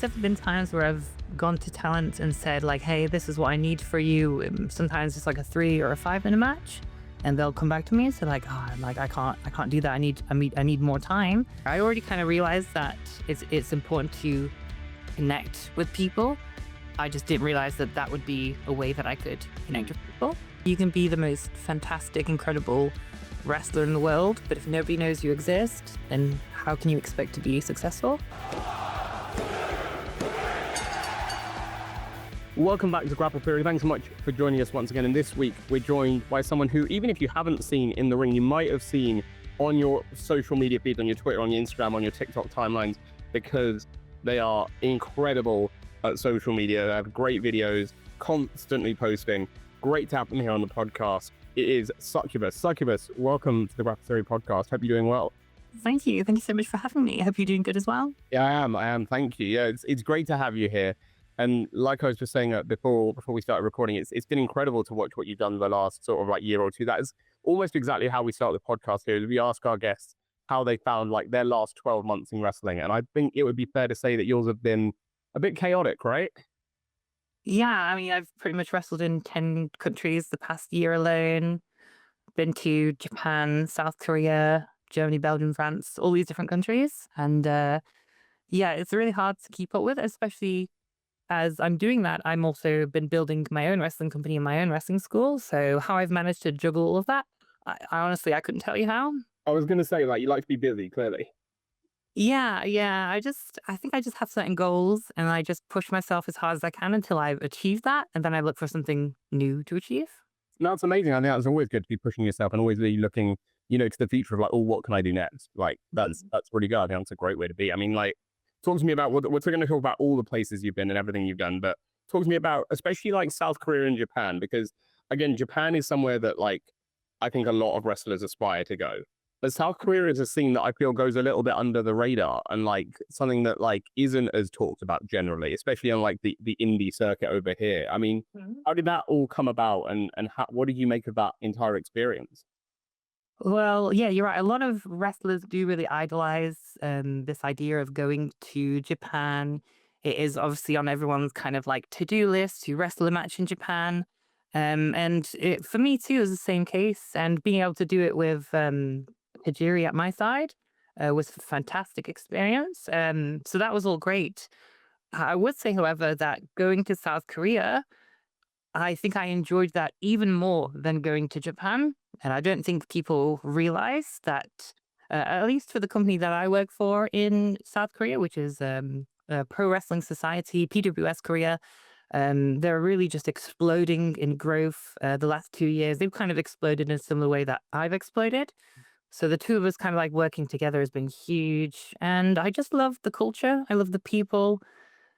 definitely been times where I've gone to talent and said like, hey, this is what I need for you. Sometimes it's like a 3 or a 5 minute match. And they'll come back to me and say like, oh, like I can't do that. I need more time. I already kind of realized that it's important to connect with people. I just didn't realize that that would be a way that I could connect with people. You can be the most fantastic, incredible wrestler in the world, but if nobody knows you exist, then how can you expect to be successful? Welcome back to Grapple Theory. Thanks so much for joining us once again. And this week, we're joined by someone who, even if you haven't seen in the ring, you might have seen on your social media feeds, on your Twitter, on your Instagram, on your TikTok timelines, because they are incredible at social media. They have great videos, constantly posting. Great to have them here on the podcast. It is Succubus. Succubus, welcome to the Grapple Theory podcast. Hope you're doing well. Thank you. Thank you so much for having me. I hope you're doing good as well. Yeah, I am. Thank you. Yeah, it's great to have you here. And like I was just saying before we started recording, it's been incredible to watch what you've done the last sort of like year or two. That is almost exactly how we start the podcast here. We ask our guests how they found like their last 12 months in wrestling. And I think it would be fair to say that yours have been a bit chaotic, right? Yeah, I mean, I've pretty much wrestled in 10 countries the past year alone. Been to Japan, South Korea, Germany, Belgium, France, all these different countries. And yeah, it's really hard to keep up with, especially as I'm doing that. I'm also been building my own wrestling company and my own wrestling school. So how I've managed to juggle all of that, I honestly, I couldn't tell you how. I was going to say, like, you like to be busy, clearly. Yeah. I think I just have certain goals and I just push myself as hard as I can until I've achieved that. And then I look for something new to achieve. No, that's amazing. I think that's always good to be pushing yourself and always be looking, to the future of like, oh, what can I do next? Like, that's really good. I think that's a great way to be. I mean, like, talk to me about we're going to talk about all the places you've been and everything you've done, but talk to me about especially like South Korea and Japan, because again, Japan is somewhere that like I think a lot of wrestlers aspire to go. But South Korea is a scene that I feel goes a little bit under the radar and like something that like isn't as talked about generally, especially on like the indie circuit over here. I mean, how did that all come about and what did you make of that entire experience? Well, yeah, you're right. A lot of wrestlers do really idolize this idea of going to Japan. It is obviously on everyone's kind of like to-do list to wrestle a match in Japan. And for me too is the same case. And being able to do it with Tajiri at my side was a fantastic experience. So that was all great. I would say, however, that going to South Korea, I think I enjoyed that even more than going to Japan. And I don't think people realize that, at least for the company that I work for in South Korea, which is Pro Wrestling Society, PWS Korea, they're really just exploding in growth the last 2 years. They've kind of exploded in a similar way that I've exploded. So the two of us kind of like working together has been huge. And I just love the culture. I love the people,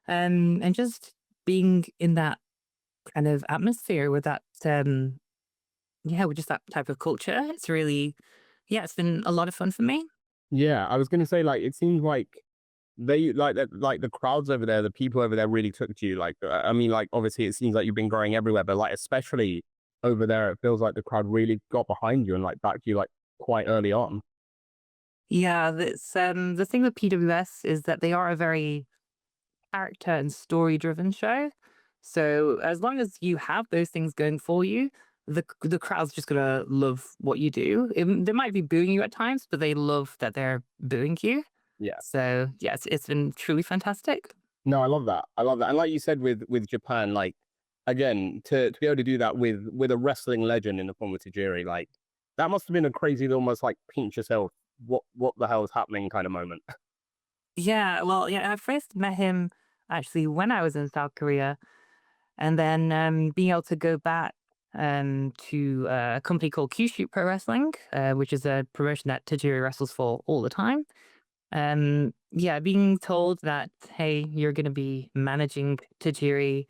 and just being in that kind of atmosphere with that, with just that type of culture. It's really, yeah, it's been a lot of fun for me. Yeah, I was going to say like it seems like they like the crowds over there, the people over there really took to you. Like, I mean, like obviously it seems like you've been growing everywhere, but like especially over there, it feels like the crowd really got behind you and like backed you like quite early on. Yeah, the thing with PWS is that they are a very character and story driven show. So as long as you have those things going for you, the crowd's just gonna love what you do. They might be booing you at times, but they love that they're booing you. Yeah. So yeah, it's been truly fantastic. No, I love that. I love that. And like you said with Japan, like again, to be able to do that with a wrestling legend in the form of Tajiri, like that must have been a crazy almost like pinch yourself. What the hell is happening kind of moment. Yeah, well, yeah, I first met him actually when I was in South Korea, and then being able to go back to a company called Kyushu Pro Wrestling, which is a promotion that Tajiri wrestles for all the time. Yeah, being told that, hey, you're going to be managing Tajiri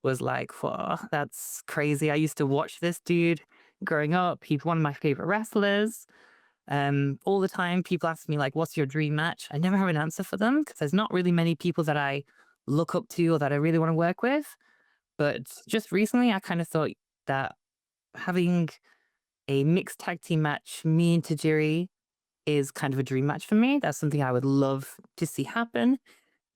was like, whoa, that's crazy. I used to watch this dude growing up. He's one of my favorite wrestlers. All the time, people ask me, like, what's your dream match? I never have an answer for them because there's not really many people that I look up to or that I really want to work with. But just recently, I kind of thought that having a mixed tag team match, me and Tajiri, is kind of a dream match for me. That's something I would love to see happen.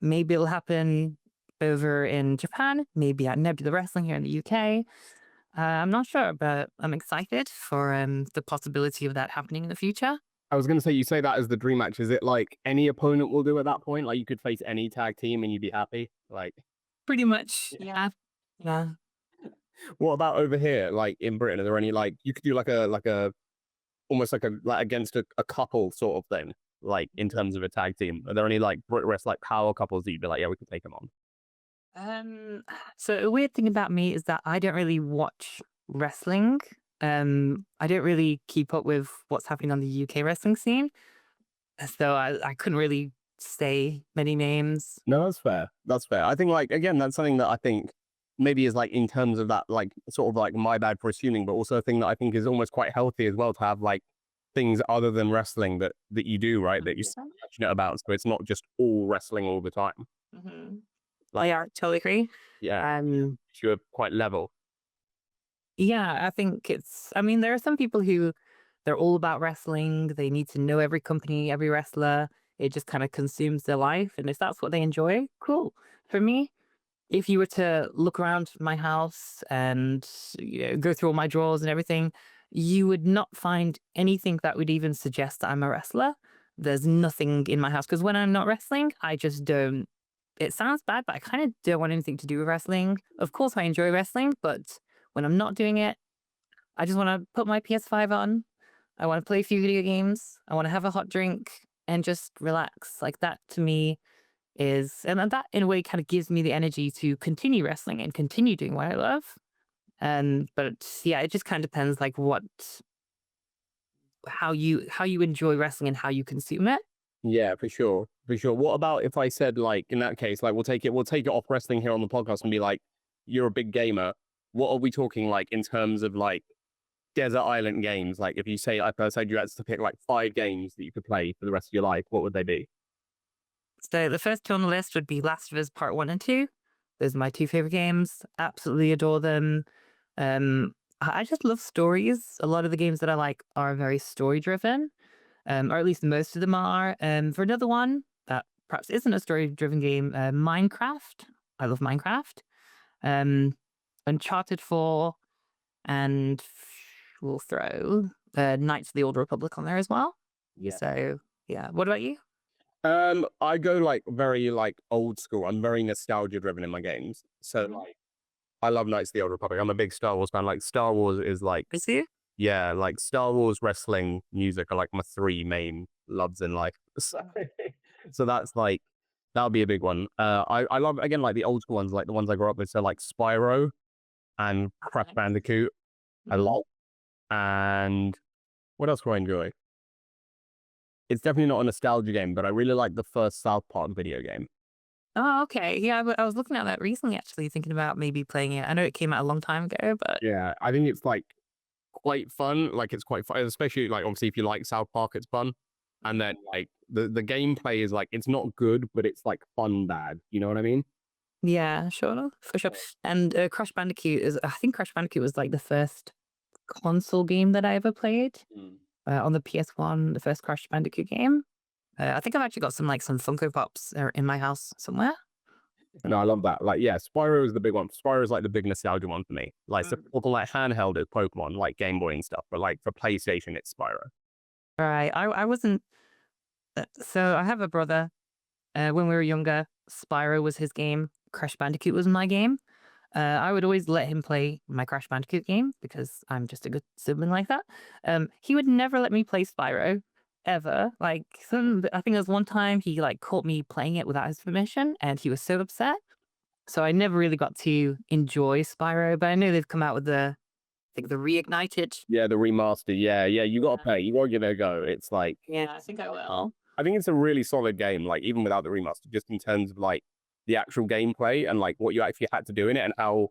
Maybe it'll happen over in Japan, maybe at Nebula Wrestling here in the UK. I'm not sure, but I'm excited for the possibility of that happening in the future. I was gonna say, you say that as the dream match. Is it like any opponent will do at that point? Like you could face any tag team and you'd be happy? Like, Pretty much, yeah. yeah. Yeah. What about over here? Like in Britain, are there any like you could do like a almost like a like against a couple sort of thing? Like in terms of a tag team, are there any like Brit Rest like power couples that you'd be like, yeah, we could take them on? Um, so a weird thing about me is that I don't really watch wrestling. I don't really keep up with what's happening on the UK wrestling scene. So I couldn't really say many names. No, that's fair. That's fair. I think like again, that's something that I think maybe is like in terms of that like sort of like my bad for assuming, but also a thing that I think is almost quite healthy as well to have like things other than wrestling that you do right that you're 100%. passionate about. So it's not just all wrestling all the time. Hmm. Like Yeah, totally agree. yeah, Um, you're quite level. yeah, I think I mean, there are some people who they're all about wrestling. They need to know every company, every wrestler. It just kind of consumes their life. And if that's what they enjoy, cool. For me, if you were to look around my house and go through all my drawers and everything, you would not find anything that would even suggest that I'm a wrestler. There's nothing in my house because when I'm not wrestling, I just don't. It sounds bad, but I kind of don't want anything to do with wrestling. Of course, I enjoy wrestling, but when I'm not doing it, I just want to put my PS5 on. I want to play a few video games. I want to have a hot drink and just relax. Like that to me and then that in a way kind of gives me the energy to continue wrestling and continue doing what I love. But yeah, it just kind of depends like how you enjoy wrestling and how you consume it. Yeah, for sure. For sure. What about if I said like in that case, like we'll take it off wrestling here on the podcast and be like, you're a big gamer. What are we talking like in terms of like desert island games? Like if you say if I said you had to pick like 5 games that you could play for the rest of your life, what would they be? So the first two on the list would be Last of Us Part One and Two. Those are my two favorite games. Absolutely adore them. I just love stories. A lot of the games that I like are very story driven, or at least most of them are. For another one that perhaps isn't a story driven game, Minecraft. I love Minecraft. Um, Uncharted 4, and we'll throw Knights of the Old Republic on there as well. Yeah. So yeah, what about you? I go like very like old school. I'm very nostalgia driven in my games. So Mhm. like I love Knights of the Old Republic. I'm a big Star Wars fan. Like Star Wars is like I see. yeah, like Star Wars, wrestling, music are like my 3 main loves in life. So, so that's like that would be a big one. I love again like the old school ones, like the ones I grew up with. So like Spyro and Crash Okay. Bandicoot a Mhm. lot. And what else do I enjoy? It's definitely not a nostalgia game, but I really like the first South Park video game. Oh, okay. Yeah, I was looking at that recently, actually, thinking about maybe playing it. I know it came out a long time ago, but Yeah, I think it's like quite fun. Like it's quite fun, especially like obviously if you like South Park, it's fun. And then like the gameplay is like it's not good, but it's like fun bad. You know what I mean? yeah, sure, for sure. And Crash Bandicoot I think Crash Bandicoot was like the first console game that I ever played Mm. on the PS1, the first Crash Bandicoot game. I think I've actually got some Funko Pops in my house somewhere. No, I love that. Like, yeah, Spyro is the big one. Spyro is like the big nostalgia one for me. Like, so Mm. for like handheld, it's Pokemon, like Game Boy and stuff. But like for PlayStation, it's Spyro. Right. I wasn't. So I have a brother. When we were younger, Spyro was his game. Crash Bandicoot was my game. I would always let him play my Crash Bandicoot game because I'm just a good sibling like that. He would never let me play Spyro ever. Like I think there was one time he like caught me playing it without his permission, and he was so upset. So I never really got to enjoy Spyro. But I know they've come out with I think the reignited. Yeah, the remaster. Yeah, yeah, you gotta play. You gotta give it a go. It's like Yeah, I think I will. I think it's a really solid game. Like even without the remaster, just in terms of like the actual gameplay and like what you actually had to do in it and how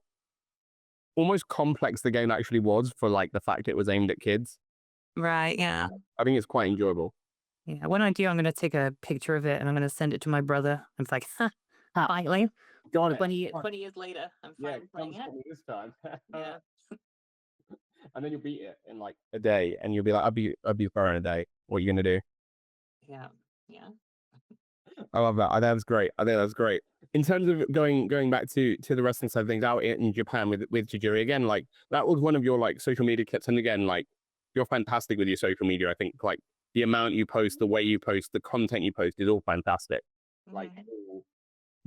almost complex the game actually was for like the fact it was aimed at kids. Right. Yeah. I think it's quite enjoyable. Yeah. When I do, I'm going to take a picture of it and I'm going to send it to my brother. I'm like, huh, finally. God, 20 years later, I'm yeah, finally playing it. this time. Yeah. And then you'll beat it in like a day, and you'll be like, I'll be fair in a day. What are you gonna do? Yeah. Yeah. I love that. I think that's great. I think that's great. In terms of going back to the wrestling side of things out in Japan with Tajiri again, like that was one of your like social media clips, and again, like you're fantastic with your social media. I think like the amount you post, the way you post, the content you post is all fantastic. Like Mhm. all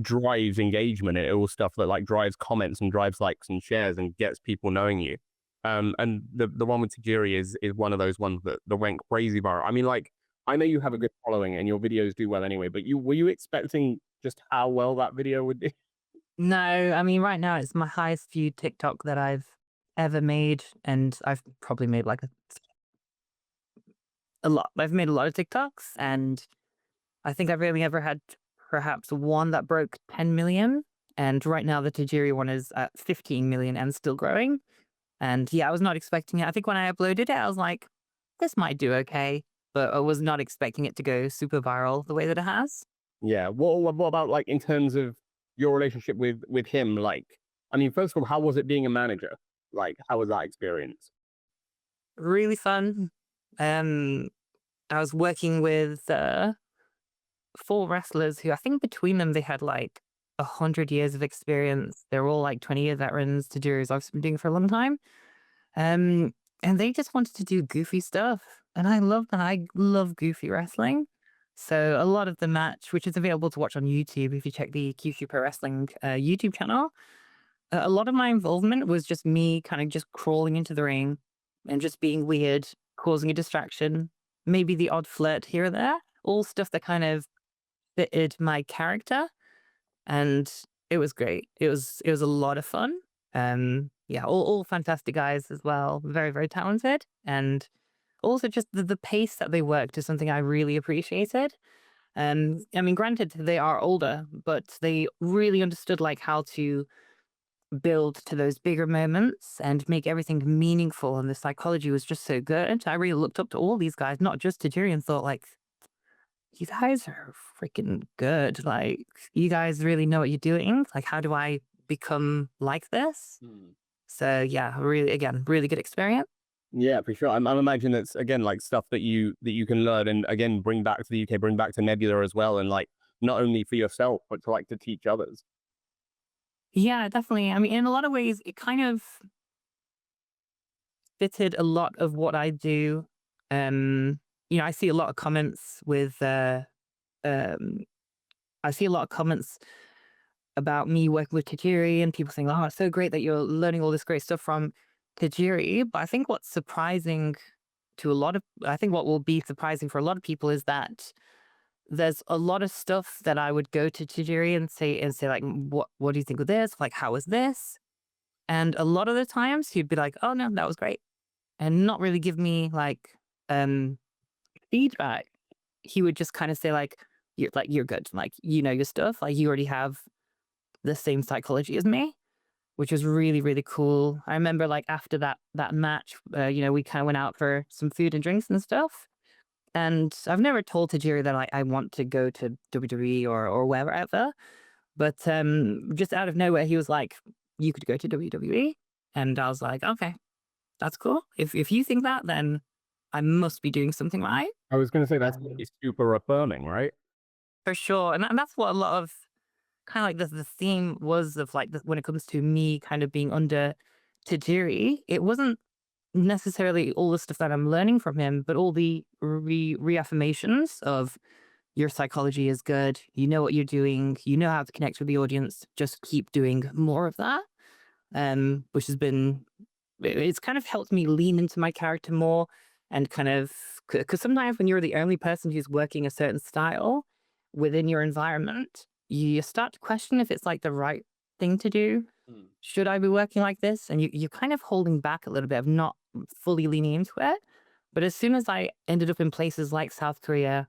drives engagement. It all stuff that like drives comments and drives likes and shares and gets people knowing you. And the one with Tajiri is one of those ones that went crazy viral. I mean, like I know you have a good following and your videos do well anyway, but were you expecting just how well that video would do? No, I mean, right now it's my highest viewed TikTok that I've ever made, and I've probably made like a lot. I've made a lot of TikToks, and I think I've only ever had perhaps one that broke 10 million. And right now the Tajiri one is at 15 million and still growing. And yeah, I was not expecting it. I think when I uploaded it, I was like, this might do okay. But I was not expecting it to go super viral the way that it has. Yeah. What about like in terms of your relationship with him? Like, I mean, first of all, how was it being a manager? Like, how was that experience? Really fun. Um, I was working with four wrestlers who I think between them they had like 100 years of experience. They're all like 20-year veterans to do as I've been doing for a long time. Um, and they just wanted to do goofy stuff. And I love that. I love goofy wrestling. So a lot of the match, which is available to watch on YouTube, if you check the Kyushu Pro Wrestling YouTube channel, a lot of my involvement was just me kind of just crawling into the ring and just being weird, causing a distraction, maybe the odd flirt here or there, all stuff that kind of fitted my character, and it was great. It was a lot of fun. Yeah, all fantastic guys as well, very, very talented, and also just the pace that they worked is something I really appreciated. I mean, granted, they are older, but they really understood, like, how to build to those bigger moments and make everything meaningful, and the psychology was just so good. I really looked up to all these guys, not just to Tajiri, and thought, like, you guys are freaking good. Like, you guys really know what you're doing. Like, how do I become like this? So yeah, really, again, really good experience. Yeah, for sure. I'm imagining it's again like stuff that you can learn and again bring back to the UK, bring back to Nebula as well, and like not only for yourself but to like to teach others. Yeah, definitely. I mean, in a lot of ways, it kind of fitted a lot of what I do. I see a lot of comments with, um, I see a lot of comments about me working with Tajiri and people saying, "Oh, it's so great that you're learning all this great stuff from Tajiri." But I think what's surprising to a lot of, I think what will be surprising for a lot of people is that there's a lot of stuff that I would go to Tajiri and say like, what do you think of this? Like, how was this?" And a lot of the times he'd be like, "Oh no, that was great," and not really give me um feedback. He would just kind of say you're good, like you know your stuff, like you already have the same psychology as me, which was really, really cool. I remember like after that match, we kind of went out for some food and drinks and stuff. And I've never told Tajiri that I want to go to WWE or wherever, but just out of nowhere, he was like, "You could go to WWE," and I was like, "Okay, that's cool. If you think that, then I must be doing something right." I was going to say that's Um, super affirming, right? for sure, and that's what a lot of kind of like the theme was of like when it comes to me kind of being under Tajiri. It wasn't necessarily all the stuff that I'm learning from him, but all the reaffirmations of your psychology is good. You know what you're doing. You know how to connect with the audience. Just keep doing more of that. Which has been it's kind of helped me lean into my character more and kind of because sometimes when you're the only person who's working a certain style within your environment, you start to question if it's like the right thing to do. Mm. Should I be working like this? And you're kind of holding back a little bit of not fully leaning into it. But as soon as I ended up in places like South Korea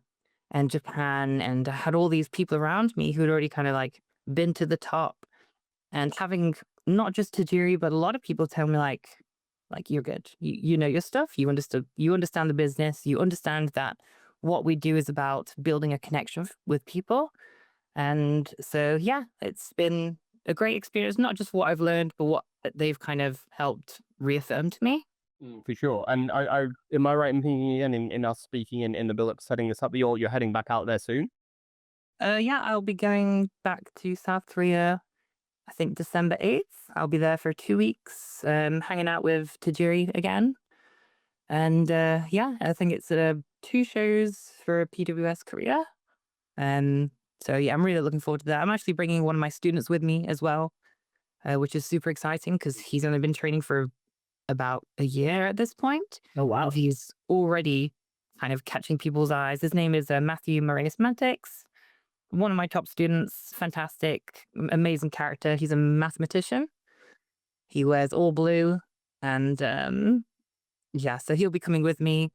and Japan, and I had all these people around me who'd already kind of like been to the top, and having not just Tajiri, but a lot of people tell me like you're good. You know your stuff. You understand the business. You understand that what we do is about building a connection with people. And so yeah, it's been a great experience, not just what I've learned, but what they've kind of helped reaffirm to me. For sure. And I am I right in thinking again in us speaking in the build up setting this up, you're heading back out there soon? Yeah, I'll be going back to South Korea, I think December 8th. I'll be there for 2 weeks, hanging out with Tajiri again. And yeah, I think it's 2 shows for PWS Korea. Um, so yeah, I'm really looking forward to that. I'm actually bringing one of my students with me as well, which is super exciting because he's only been training for about a year at this point. Oh And wow. he's already kind of catching people's eyes. His name is Matthew Moraes Mantix, one of my top students. Fantastic, amazing character. He's a mathematician. He wears all blue. And yeah, so he'll be coming with me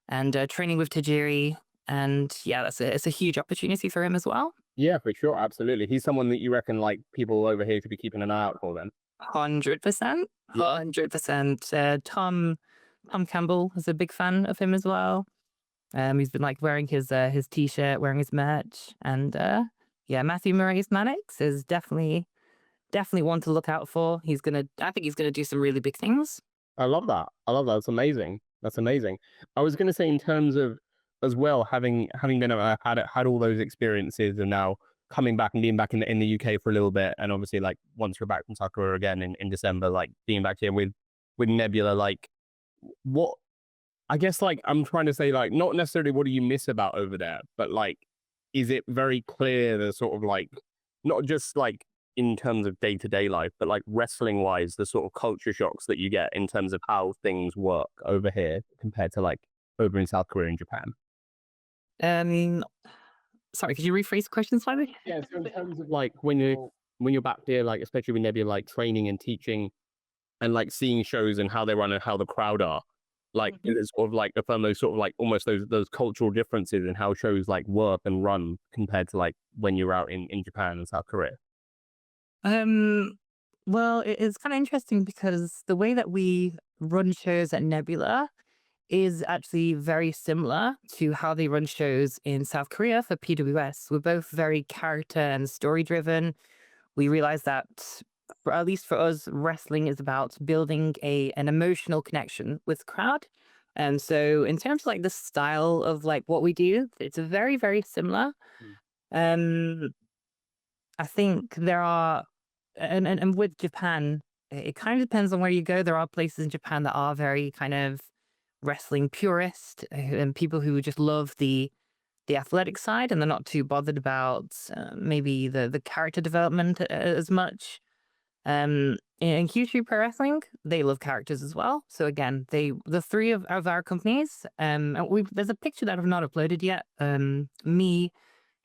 and training with Tajiri. And yeah, it's a huge opportunity for him as well. Yeah, for sure, absolutely. He's someone that you reckon like people over here should be keeping an eye out for then. 100%. Yeah. 100%. Tom Campbell is a big fan of him as well. He's been like wearing his t-shirt, wearing his merch, and yeah, Matthew Murray's Mannix is definitely one to look out for. I think he's gonna do some really big things. I love that. I love that. That's amazing. That's amazing. I was going to say in terms of as well having been had all those experiences and now coming back and being back in the UK for a little bit and obviously like once you're back from Sakura again in December like being back here with Nebula like what I guess like I'm trying to say like not necessarily what do you miss about over there but like is it very clear the sort of like not just like in terms of day-to-day life, but like wrestling wise, the sort of culture shocks that you get in terms of how things work over here compared to like over in South Korea and Japan. Um, Sorry, could you rephrase the question slightly? Yeah, so in terms of like when you're back there, like especially when they're like training and teaching and like seeing shows and how they run and how the crowd are, like Mhm. it's sort of like affirm those sort of like almost those cultural differences in how shows like work and run compared to like when you're out in Japan and South Korea. Um, well, it's kind of interesting because the way that we run shows at Nebula is actually very similar to how they run shows in South Korea for PWS. We're both very character and story driven. We realize that, at least for us, wrestling is about building an emotional connection with the crowd. And so, in terms of like the style of like what we do, it's very similar. Mm. Um, I think there are, and with Japan, it kind of depends on where you go. There are places in Japan that are very kind of wrestling purist and people who just love the athletic side and they're not too bothered about maybe the character development as much. In Kyushu Pro Wrestling, they love characters as well. So again, the three of our companies, and there's a picture that I've not uploaded yet. Me,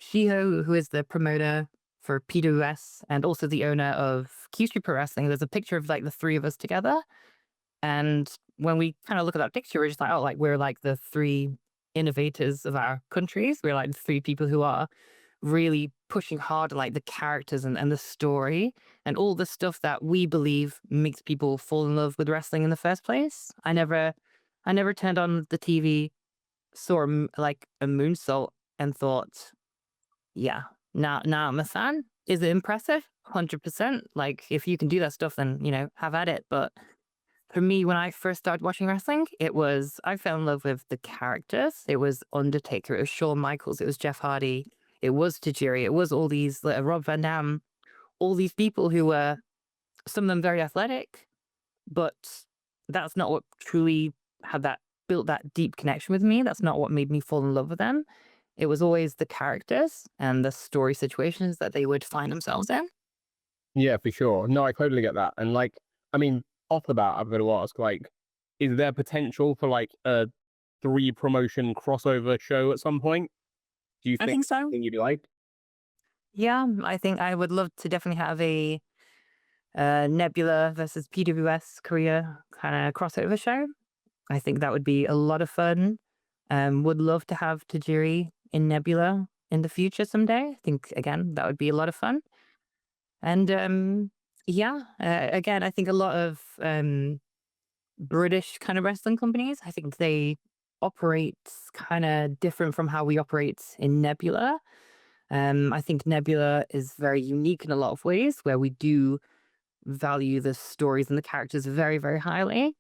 Shiho, who is the promoter for PWS and also the owner of Kyushu Pro Wrestling. There's a picture of like the three of us together. And when we kind of look at that picture, we're just like, oh, like we're like the three innovators of our countries. We're like the three people who are really pushing hard like the characters and the story and all the stuff that we believe makes people fall in love with wrestling in the first place. I never turned on the TV, saw like a moonsault and thought, yeah, now I'm a fan. Is it impressive? 100%. Like if you can do that stuff, then have at it. But for me, when I first started watching wrestling, I fell in love with the characters. It was Undertaker, it was Shawn Michaels, it was Jeff Hardy, it was Tajiri, it was all these, Rob Van Dam, all these people who were, some of them very athletic, but that's not what truly built that deep connection with me. That's not what made me fall in love with them. It was always the characters and the story situations that they would find themselves in. Yeah, for sure. No, I totally get that. And like, I mean, off the bat, I've got to ask, like, is there potential for like a three promotion crossover show at some point? Do you I think think so. you'd like? Yeah, I think I would love to definitely have a Nebula versus PWS Korea kind of crossover show. I think that would be a lot of fun. Would love to have Tajiri in Nebula in the future someday. I think again that would be a lot of fun. And yeah, again, I think a lot of British kind of wrestling companies. I think they operate kind of different from how we operate in Nebula. I think Nebula is very unique in a lot of ways, where we do value the stories and the characters very highly.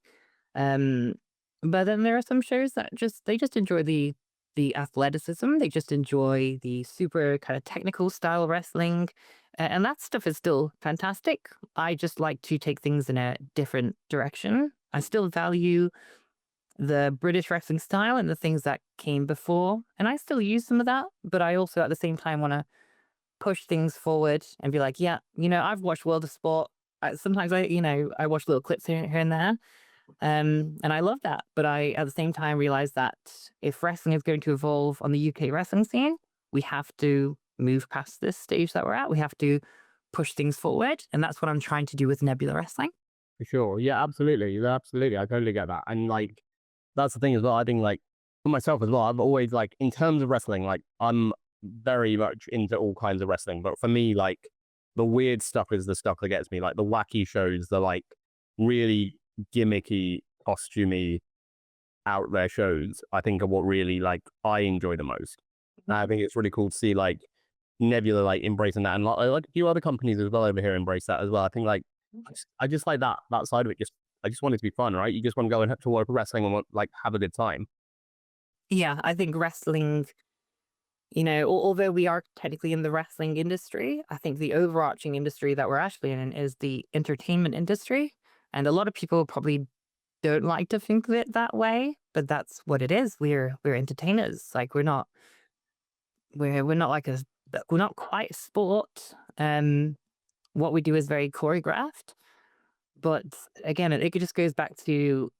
Um, but then there are some shows that just enjoy the the athleticism. They just enjoy the super kind of technical style wrestling. And that stuff is still fantastic. I just like to take things in a different direction. I still value the British wrestling style and the things that came before. And I still use some of that, but I also at the same time want to push things forward and be like, yeah, I've watched World of Sport. Sometimes I watch little clips here and there. And I love that. But I, at the same time, realize that if wrestling is going to evolve on the UK wrestling scene, we have to move past this stage that we're at. We have to push things forward. And that's what I'm trying to do with Nebula Wrestling. For sure. Yeah, absolutely. Yeah, absolutely. I totally get that. And like, that's the thing as well. I think like for myself as well, I've always like, in terms of wrestling, like I'm very much into all kinds of wrestling. But for me, like the weird stuff is the stuff that gets me, like the wacky shows, the like really gimmicky, costumey, out there shows, I think are what really like I enjoy the most. And I think it's really cool to see like Nebula like embracing that, and like a few other companies as well over here embrace that as well. I think like I just like that side of it. I just want it to be fun, right? You just want to go and to watch wrestling and like have a good time. Yeah, I think wrestling, although we are technically in the wrestling industry, I think the overarching industry that we're actually in is the entertainment industry. And a lot of people probably don't like to think of it that way, but that's what it is. We're entertainers. Like we're not like we're not quite a sport. What we do is very choreographed. But again, it just goes back to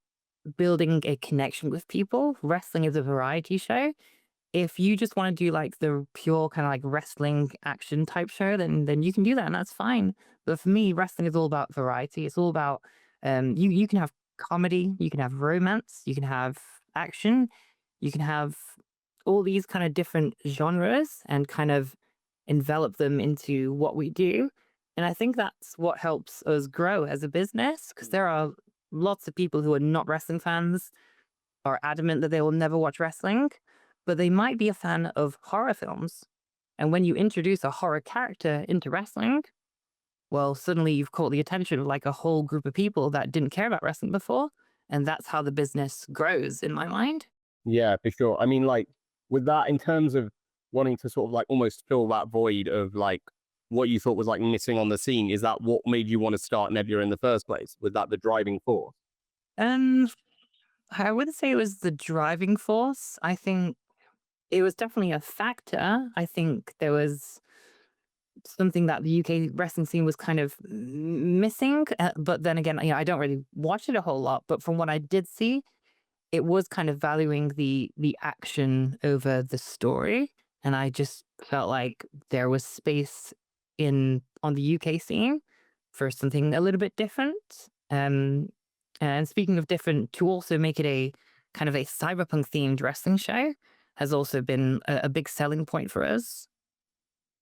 building a connection with people. Wrestling is a variety show. If you just want to do like the pure kind of like wrestling action type show, then you can do that and that's fine. But for me, wrestling is all about variety. It's all about you can have comedy, you can have romance, you can have action, you can have all these kind of different genres and kind of envelop them into what we do. And I think that's what helps us grow as a business because there are lots of people who are not wrestling fans, are adamant that they will never watch wrestling, but they might be a fan of horror films. And when you introduce a horror character into wrestling, well, suddenly you've caught the attention of like a whole group of people that didn't care about wrestling before. And that's how the business grows in my mind. Yeah, for sure. I mean, like with that, in terms of wanting to sort of like almost fill that void of like what you thought was like missing on the scene, is that what made you want to start Nebula in the first place? Was that the driving force? Um, I wouldn't say it was the driving force. I think it was definitely a factor. I think there was something that the UK wrestling scene was kind of missing. But then again, I don't really watch it a whole lot. But from what I did see, it was kind of valuing the action over the story. And I just felt like there was space on the UK scene for something a little bit different. Um, and speaking of different, to also make it a kind of a cyberpunk themed wrestling show has also been a big selling point for us.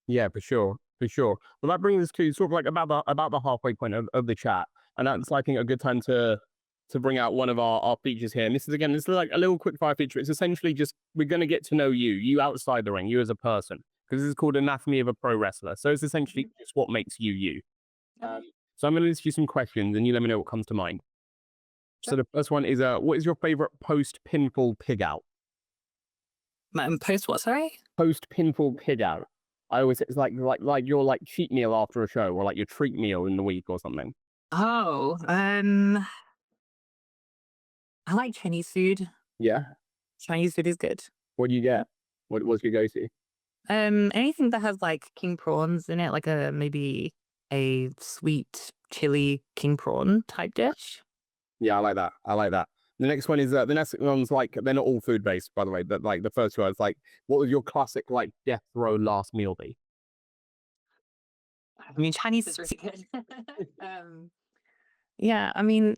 Yeah, for sure, for sure. Well, that brings us to sort of like about the halfway point of the chat, and that's I think a good time to bring out one of our features here. And this is like a little quick fire feature. It's essentially just we're going to get to know you outside the ring, you as a person, because this is called Anatomy of a Pro Wrestler. So it's essentially just what makes you you. Um, so I'm going to ask you some questions, and you let me know what comes to mind. So the first one is, what is your favorite post pinfall pig out? Post what? Sorry. Post pinfall pig out. I always it's like your like cheat meal after a show, or like your treat meal in the week or something. Oh, I like Chinese food. Yeah. Chinese food is good. What do you get? What's your go-to? Anything that has like king prawns in it, like maybe a sweet chili king prawn type dish. Yeah, I like that. I like that. The next one is the next one's like they're not all food based, by the way. But like the first one is like, what would your classic like death row last meal be? I mean, Chinese is really good. um, yeah, I mean,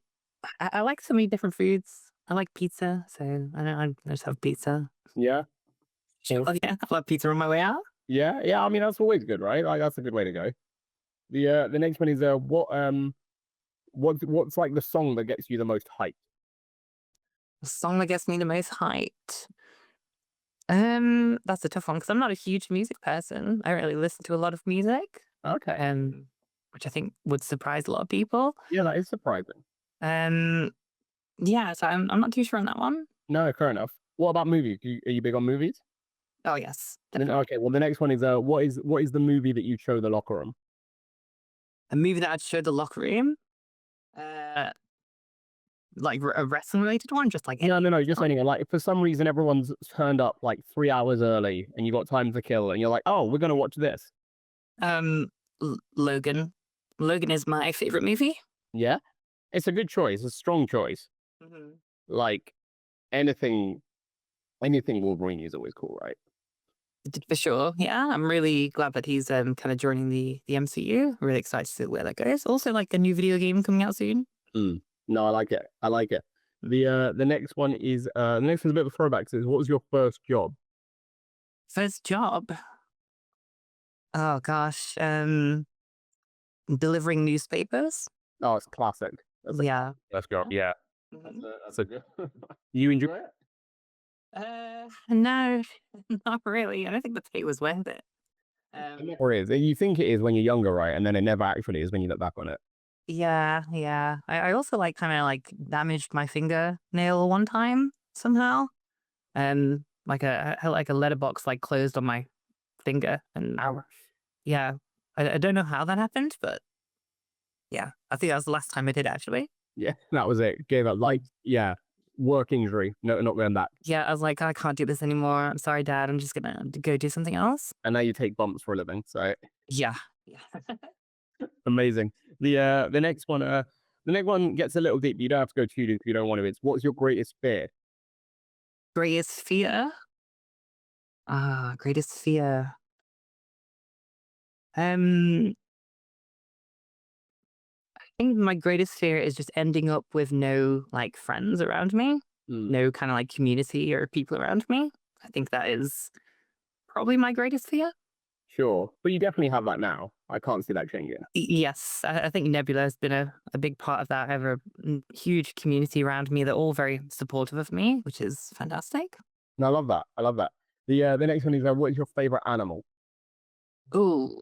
I like so many different foods. I like pizza, so I just have pizza. Yeah, Oh yeah, I love pizza on my way out. yeah. I mean, that's always good, right? Like that's a good way to go. The next one is what's like the song that gets you the most hype? The song that gets me the most hyped. That's a tough one because I'm not a huge music person. I don't really listen to a lot of music. Okay. Which I think would surprise a lot of people. Yeah, that is surprising. Um, yeah, so I'm not too sure on that one. No, fair enough. What about movies? Are you big on movies? Oh yes, Then definitely. okay, well the next one is what is the movie that you show the locker room? A movie that I'd show the locker room. Uh, like a wrestling related one, just like No, any. no, no, just anything. Like if for some reason everyone's turned up like 3 hours early and you got time to kill and you're like, oh, we're gonna watch this. Um, Logan. Logan is my favorite movie. Yeah, it's a good choice, a strong choice. Mhm. Like anything, anything Wolverine is always cool, right? For sure. Yeah, I'm really glad that he's kind of joining the MCU. Really excited to see where that goes. Also, like a new video game coming out soon. Mm. No, I like it. I like it. The next one is the next one's a bit of a throwback. Says, what was your first job? First job. Oh gosh. Delivering newspapers. Oh, it's classic. That's a Yeah. first job. Yeah, Mhm. that's a good. You enjoy it? No, not really. I don't think the pay was worth it. Um, Or is you think it is when you're younger, right? And then it never actually is when you look back on it. yeah, yeah. I also like kind of like damaged my fingernail one time somehow. Like I had like a letterbox like closed on my finger, and yeah, I don't know how that happened, but yeah, I think that was the last time I did actually. Yeah, that was it. Gave up. Like, yeah, work injury. No, not going back. Yeah, I was like, I can't do this anymore. I'm sorry, Dad. I'm just gonna go do something else. And now you take bumps for a living. So Yeah, yeah. amazing. The next one gets a little deep. You don't have to go too deep if you don't want to. It's what's your greatest fear? Greatest fear. Greatest fear. Um, I think my greatest fear is just ending up with no like friends around me, Mm, no kind of like community or people around me. I think that is probably my greatest fear. sure, but you definitely have that now. I can't see that changing. Yes, I think Nebula has been a big part of that. I have a huge community around me. They're all very supportive of me, which is fantastic. And I love that. I love that. The next one is what is your favorite animal? Oh,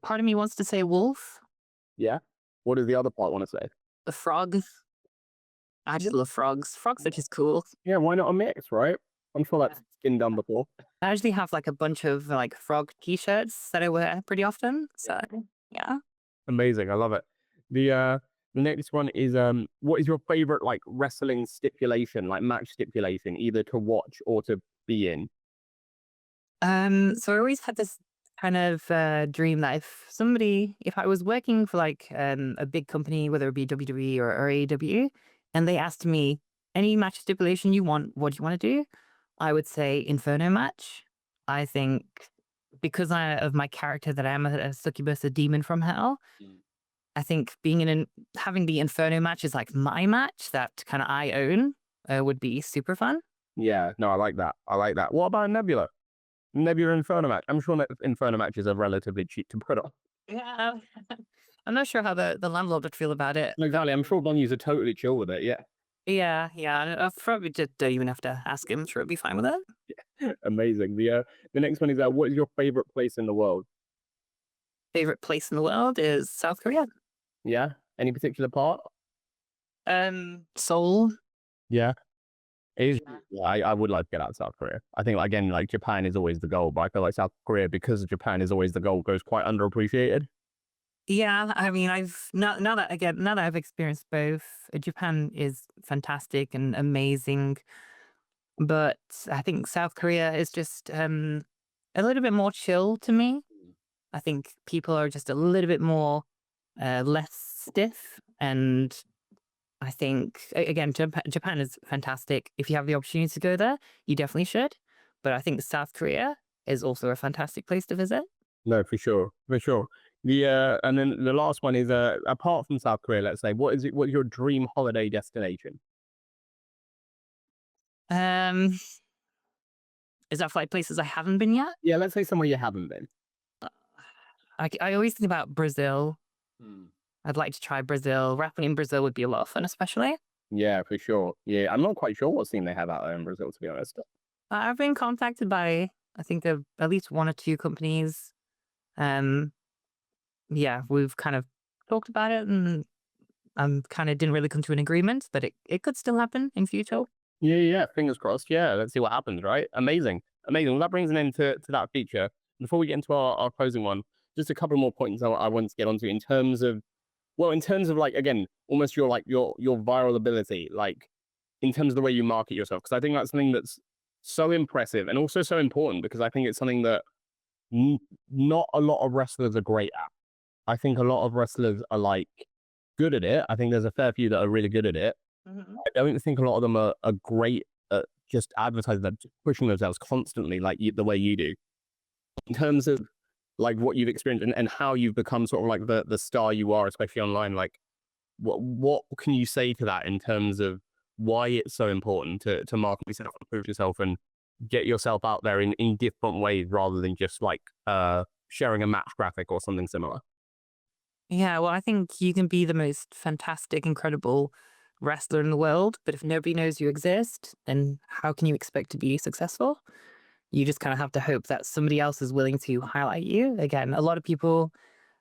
part of me wants to say wolf, Yeah. What does the other part want to say? the frog. I just love frogs. Frogs are just cool. Yeah, why not a mix, right? I'm sure Yeah. that's been done before. I actually have like a bunch of like frog t-shirts that I wear pretty often. So yeah. Amazing. I love it. The next one is what is your favorite like wrestling stipulation, like match stipulation, either to watch or to be in? So I always had this kind of dream that if I was working for like a big company, whether it be WWE or AEW, and they asked me any match stipulation you want, what do you want to do? I would say Inferno match. I think because of my character that I am a succubus, a demon from hell. Mm. I think having the Inferno match is like my match that kind of I own would be super fun. Yeah, no, I like that. I like that. What about Nebula? Nebula Inferno match. I'm sure that Inferno matches are relatively cheap to put on. Yeah. I'm not sure how the landlord would feel about it. Exactly. I'm sure Bonnies are totally chill with it. Yeah. Yeah, yeah. I probably just don't even have to ask him. Sure, it'll be fine with it. Amazing. The next one is what is your favorite place in the world? Favorite place in the world is South Korea. Yeah. Any particular part? Seoul. Yeah. It is. Yeah. Yeah, I would like to get out of South Korea. I think again, like Japan is always the goal, but I feel like South Korea, because Japan is always the goal, goes quite underappreciated. Yeah, I mean, I've now that I've experienced both, Japan is fantastic and amazing, but I think South Korea is just a little bit more chill to me. I think people are just a little bit more less stiff, and I think again, Japan is fantastic. If you have the opportunity to go there, you definitely should. But I think South Korea is also a fantastic place to visit. No, for sure, for sure. And then the last one is apart from South Korea, let's say, what is it? What's your dream holiday destination? Um, is that for like places I haven't been yet? Yeah, let's say somewhere you haven't been. I always think about Brazil. Hmm. I'd like to try Brazil. Rapping in Brazil would be a lot of fun, especially. Yeah, for sure. Yeah, I'm not quite sure what scene they have out there in Brazil, to be honest. I've been contacted by I think there at least one or two companies. Um, yeah, we've kind of talked about it, and kind of didn't really come to an agreement, but it could still happen in future. Yeah. Fingers crossed. Yeah, let's see what happens. Right. Amazing. Well, that brings an end to that feature. Before we get into our closing one, just a couple more points I want to get onto in terms of, well, in terms of like, again, almost your like your viral ability, like in terms of the way you market yourself, because I think that's something that's so impressive and also so important, because I think it's something that not a lot of wrestlers are great at. I think a lot of wrestlers are like good at it. I think there's a fair few that are really good at it. Mhm. I don't think a lot of them are great at just advertising, that pushing themselves constantly like the way you do. In terms of like what you've experienced and how you've become sort of like the star you are, especially online, like what can you say to that in terms of why it's so important to market yourself, improve yourself, and get yourself out there in different ways rather than just like sharing a match graphic or something similar? Yeah, well, I think you can be the most fantastic, incredible wrestler in the world, but if nobody knows you exist, then how can you expect to be successful? You just kind of have to hope that somebody else is willing to highlight you. Again, a lot of people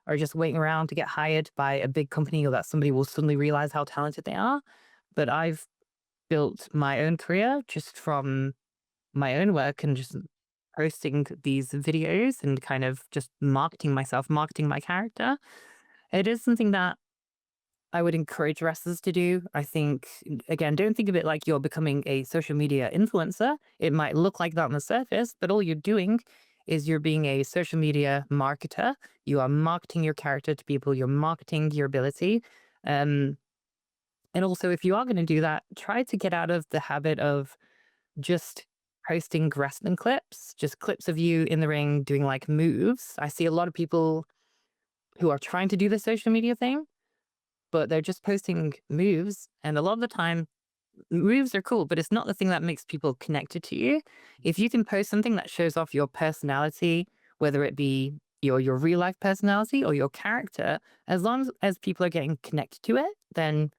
are just waiting around to get hired by a big company or that somebody will suddenly realize how talented they are. But I've built my own career just from my own work and just posting these videos and kind of just marketing myself, marketing my character. It is something that I would encourage wrestlers to do. I think, again, don't think of it like you're becoming a social media influencer. It might look like that on the surface, but all you're doing is you're being a social media marketer. You are marketing your character to people, you're marketing your ability. Um, and also, if you are going to do that, try to get out of the habit of just posting wrestling clips, just clips of you in the ring doing like moves. I see a lot of people who are trying to do the social media thing, but they're just posting moves. And a lot of the time, moves are cool, but it's not the thing that makes people connected to you. If you can post something that shows off your personality, whether it be your real life personality or your character, as long as people are getting connected to it, then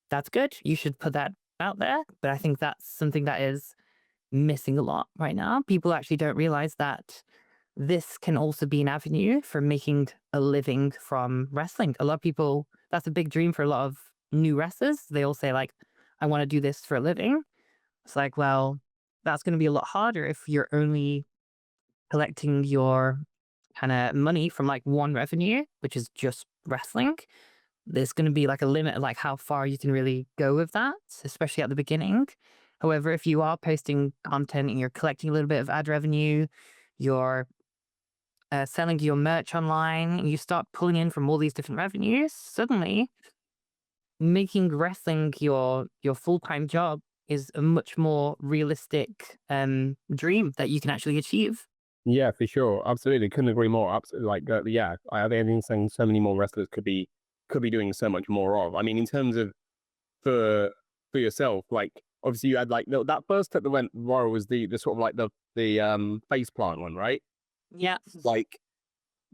that's good. You should put that out there. But I think that's something that is missing a lot right now. People actually don't realize that this can also be an avenue for making a living from wrestling. A lot of people, that's a big dream for a lot of new wrestlers. They all say, like, I want to do this for a living. It's like, well, that's going to be a lot harder if you're only collecting your kind of money from like one revenue, which is just wrestling. There's going to be like a limit of like how far you can really go with that, especially at the beginning. However, if you are posting content and you're collecting a little bit of ad revenue, you're selling your merch online, and you start pulling in from all these different revenues, suddenly making wrestling your full-time job is a much more realistic dream that you can actually achieve. Yeah, for sure. Absolutely. Couldn't agree more. Absolutely. Like, yeah, I think saying so many more wrestlers could be doing so much more of. I mean, in terms of for for yourself, like obviously you had like that first clip that went viral was the sort of like the face plant one, right? Yeah. Like,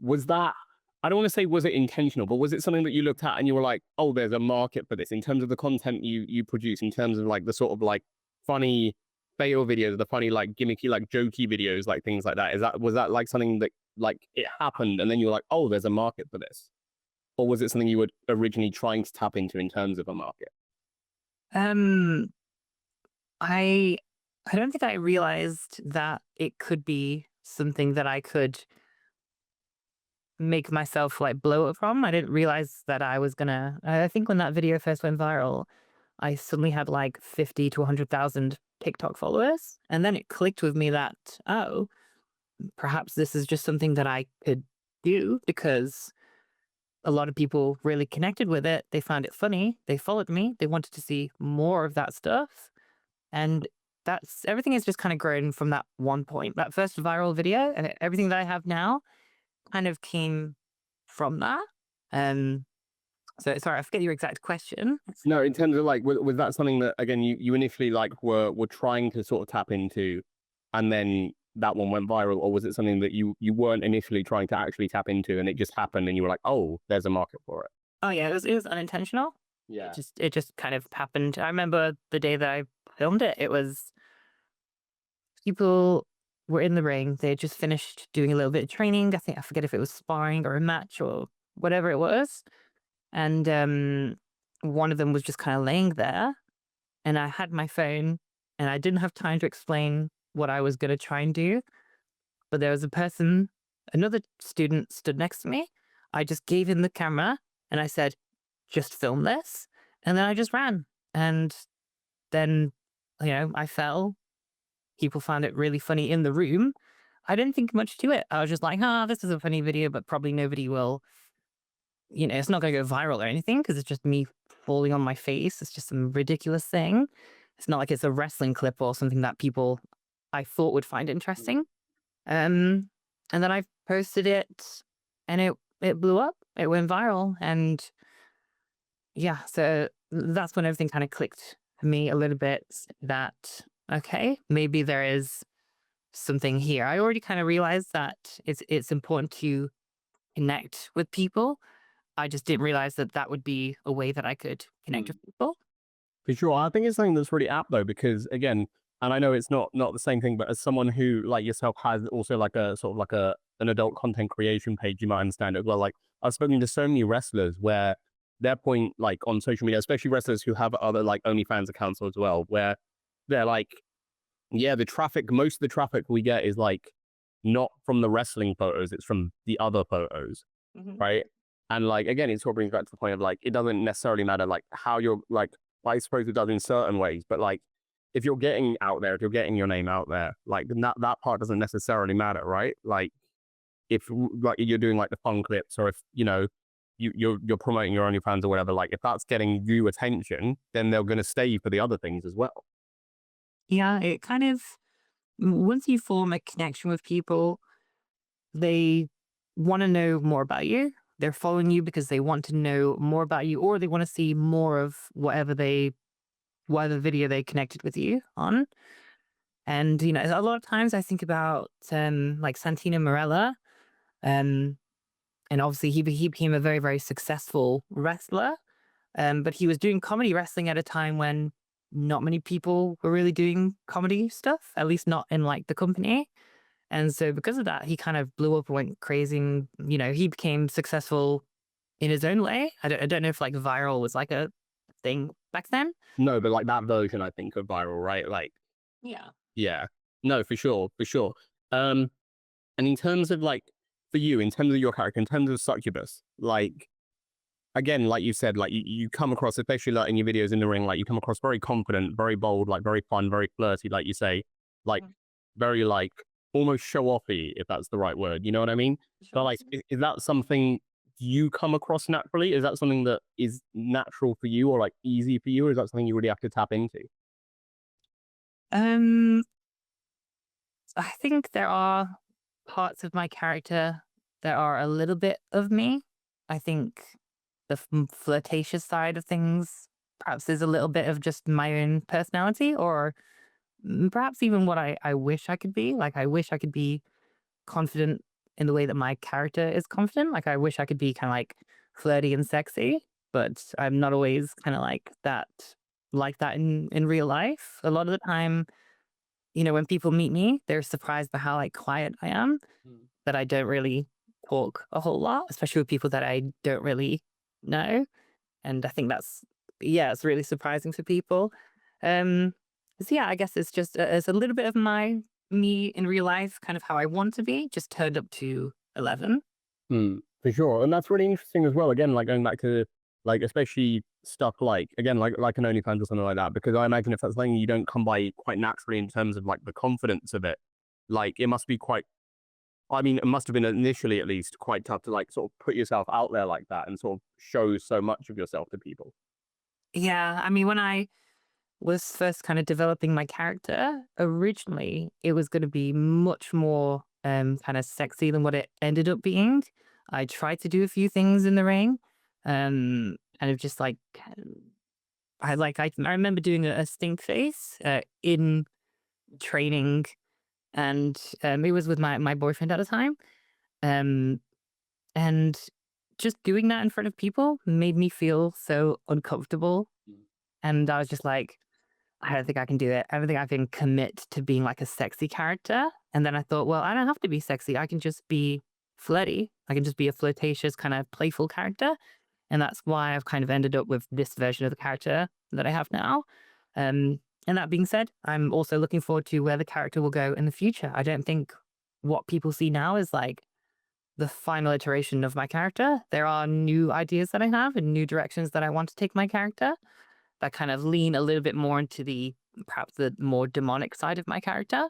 was that? I don't want to say was it intentional, but was it something that you looked at and you were like, oh, there's a market for this in terms of the content you produce, in terms of like the sort of like funny fail videos, the funny like gimmicky like jokey videos, like things like that. Was that like something that like it happened and then you were like, oh, there's a market for this, or was it something you were originally trying to tap into in terms of a market? Um, I I don't think I realized that it could be something that I could make myself like blow up from. I didn't realize that I was gonna. I think when that video first went viral, I suddenly had like 50 to 100,000 TikTok followers, and then it clicked with me that, oh, perhaps this is just something that I could do because a lot of people really connected with it. They found it funny. They followed me. They wanted to see more of that stuff. And that's everything is just kind of grown from that one point. That first viral video and everything that I have now kind of came from that. Um, so sorry, I forget your exact question. No, in terms of like, was that something that again you initially like were trying to sort of tap into, and then that one went viral, or was it something that you weren't initially trying to actually tap into, and it just happened, and you were like, oh, there's a market for it? Oh yeah, it was unintentional. It Yeah. just kind of happened. I remember the day that I filmed it. It was people were in the ring. They had just finished doing a little bit of training. I think I forget if it was sparring or a match or whatever it was. And one of them was just kind of laying there, and I had my phone, and I didn't have time to explain what I was going to try and do. But there was another student stood next to me. I just gave him the camera and I said, just film this. And then I just ran. And then, I fell. People found it really funny in the room. I didn't think much to it. I was just like, this is a funny video, but probably nobody will, it's not going to go viral or anything because it's just me falling on my face. It's just some ridiculous thing. It's not like it's a wrestling clip or something that people I thought would find interesting. And then I posted it and it blew up. It went viral. And yeah, so that's when everything kind of clicked for me a little bit that, okay, maybe there is something here. I already kind of realized that it's important to connect with people. I just didn't realize that that would be a way that I could connect with people. For sure. I think it's something that's really apt though, because again, and I know it's not the same thing, but as someone who like yourself has also like a sort of like an adult content creation page, you might understand it well. Like I've spoken to so many wrestlers where their point like on social media, especially wrestlers who have other like OnlyFans accounts as well, where they're like, yeah, most of the traffic we get is like not from the wrestling photos, it's from the other photos, Mhm. right? And like again, it sort of brings back to the point of like it doesn't necessarily matter like how you're like, I suppose it does in certain ways, but like if you're getting out there, if you're getting your name out there, like that part doesn't necessarily matter, right? Like if like you're doing like the fun clips, or if you're promoting your OnlyFans or whatever, like if that's getting you attention, then they're going to stay for the other things as well. Yeah, it kind of, once you form a connection with people, they want to know more about you. They're following you because they want to know more about you, or they want to see more of whatever video they connected with you on. And, a lot of times I think about like Santino Marella. Um, and obviously he became a very, very successful wrestler. But he was doing comedy wrestling at a time when not many people were really doing comedy stuff, at least not in like the company. And so because of that, he kind of blew up and went crazy. And, he became successful in his own way. I don't know if like viral was like a thing back then. No, but like that version, I think of viral, right? Like, Yeah. yeah, no, for sure, for sure. Um, and in terms of like for you, in terms of your character, in terms of Succubus, like again, like you said, like you come across, especially like in your videos in the ring, like you come across very confident, very bold, like very fun, very flirty, like you say, like Mhm. very like almost show offy, if that's the right word. You know what I mean? But Sure. like, is that something you come across naturally? Is that something that is natural for you or like easy for you? Or is that something you really have to tap into? Um, I think there are parts of my character that are a little bit of me. I think the flirtatious side of things perhaps is a little bit of just my own personality, or perhaps even what I wish I could be. Like, I wish I could be confident in the way that my character is confident. Like, I wish I could be kind of like flirty and sexy, but I'm not always kind of like that in real life. A lot of the time, when people meet me, they're surprised by how like quiet I am, Mm. that I don't really talk a whole lot, especially with people that I don't really know. And I think yeah, it's really surprising for people. Um, so yeah, I guess it's a little bit of me in real life, kind of how I want to be, just turned up to 11. For sure. And that's really interesting as well. Again, like going back to like especially stuff like again, like an OnlyFans or something like that, because I imagine if that's something you don't come by quite naturally in terms of like the confidence of it, like it must be quite, I mean, it must have been initially at least quite tough to like sort of put yourself out there like that and sort of show so much of yourself to people. Yeah, I mean, when I was first kind of developing my character, originally it was going to be much more kind of sexy than what it ended up being. I tried to do a few things in the ring, kind of just like I remember doing a stink face in training, and it was with my boyfriend at the time, um, and just doing that in front of people made me feel so uncomfortable, and I was just like, I don't think I can do it. I don't think I can commit to being like a sexy character. And then I thought, well, I don't have to be sexy. I can just be flirty. I can just be a flirtatious, kind of playful character. And that's why I've kind of ended up with this version of the character that I have now. And that being said, I'm also looking forward to where the character will go in the future. I don't think what people see now is like the final iteration of my character. There are new ideas that I have and new directions that I want to take my character that kind of lean a little bit more into the perhaps the more demonic side of my character.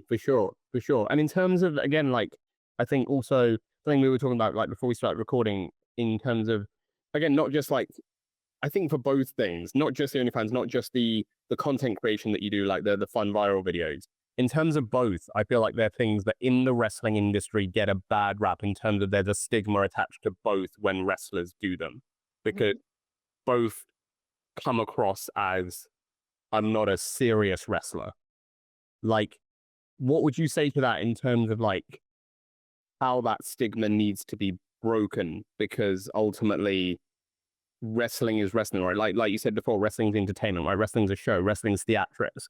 For sure, for sure. And in terms of, again, like, I think also something we were talking about, like, before we started recording, in terms of, again, not just like, I think for both things, not just the OnlyFans, not just the content creation that you do, like the fun viral videos. In terms of both, I feel like they're things that in the wrestling industry get a bad rap in terms of there's a stigma attached to both when wrestlers do them, because both come across as, I'm not a serious wrestler. Like, what would you say to that in terms of like how that stigma needs to be broken? Because ultimately, wrestling is wrestling, right? Like you said before, wrestling's entertainment, right? Wrestling's a show, wrestling's theatrics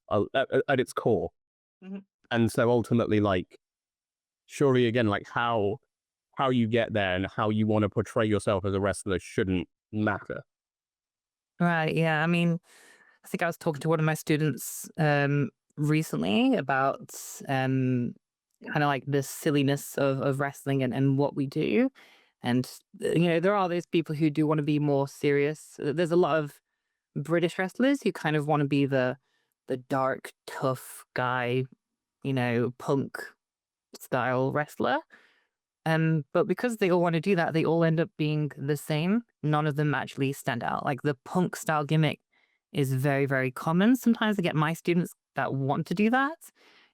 at its core. Mhm. And so ultimately, like, surely again, like how you get there and how you want to portray yourself as a wrestler shouldn't matter. Right. Yeah. I mean, I think I was talking to one of my students recently about kind of like the silliness of wrestling and what we do. And, there are those people who do want to be more serious. There's a lot of British wrestlers who kind of want to be the dark, tough guy, punk style wrestler. But because they all want to do that, they all end up being the same. None of them actually stand out. Like the punk style gimmick is very, very common. Sometimes I get my students that want to do that,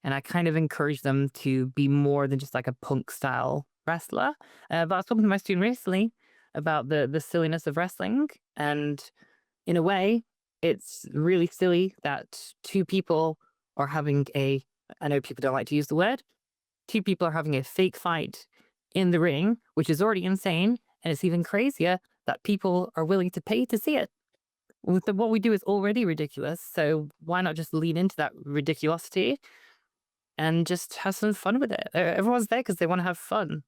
and I kind of encourage them to be more than just like a punk style wrestler. But I was talking to my student recently about the silliness of wrestling, and in a way, it's really silly that two people are having a. I know people don't like to use the word. Two people are having a fake fight in the ring, which is already insane, and it's even crazier that people are willing to pay to see it. What we do is already ridiculous, so why not just lean into that ridiculosity and just have some fun with it? Everyone's there because they want to have fun.